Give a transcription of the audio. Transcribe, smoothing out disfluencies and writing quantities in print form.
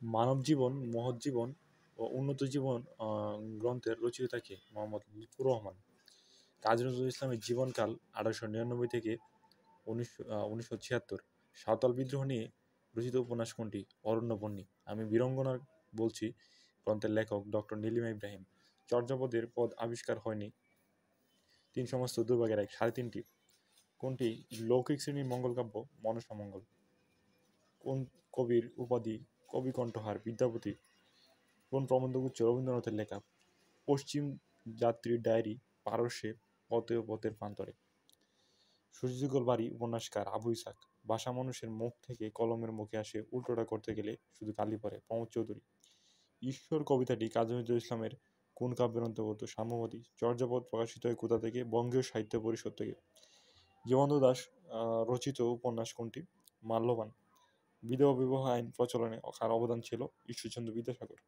মানব জীবন, মহৎ জীবন ও উন্নত জীবন গ্রন্থের রচয়িতা কে? মোহাম্মদ লুৎফর রহমান। কাজী নজরুল ইসলামের জীবনকাল 1899 থেকে 1976। সাঁওতাল বিদ্রোহ নিয়ে রচিত উপন্যাস কোনটি? অরণ্যবন্যী। আমি বীরঙ্গনা বলছি গ্রন্থের লেখক ডক্টর নীলিমা ইব্রাহিম। চর্যাপদের পদ আবিষ্কার হয়নি। 3 সমস্ত দুর্ভাগের এক, 3.5টি। কোনটি লৌকিক শ্রেণীর মঙ্গল কাব্য? মনসা মঙ্গল। কোন কবির উপাধি কবি কণ্ঠহার বিদ্যাপতি? কোন প্রবন্ধগুচ্ছ রবীন্দ্রনাথের লেখা? পশ্চিম যাত্রীর ডায়েরি, পারস্যে, পথে ও পথের প্রান্তরে। সূর্যযুগল বাড়ি উপন্যাসকার? আবু ইসহাক। ভাষা মানুষের মুখ থেকে কলমের মুখে আসে, উল্টোটা করতে গেলে শুধু কালি পড়ে। প্রমোদ চৌধুরী। ঈশ্বর কবিতাটি কাজী নজরুল ইসলামের কোন কাব্যের অন্তর্গত? সাম্যবাদী। চর্যাপদ প্রকাশিত হয় কোথা থেকে? বঙ্গীয় সাহিত্য পরিষদ থেকে। জীবনানন্দ দাশ রচিত উপন্যাস কোনটি? মাল্যবান। বিধবা বিবাহ আইন প্রচলনে কার অবদান ছিল? ঈশ্বরচন্দ্র বিদ্যাসাগর।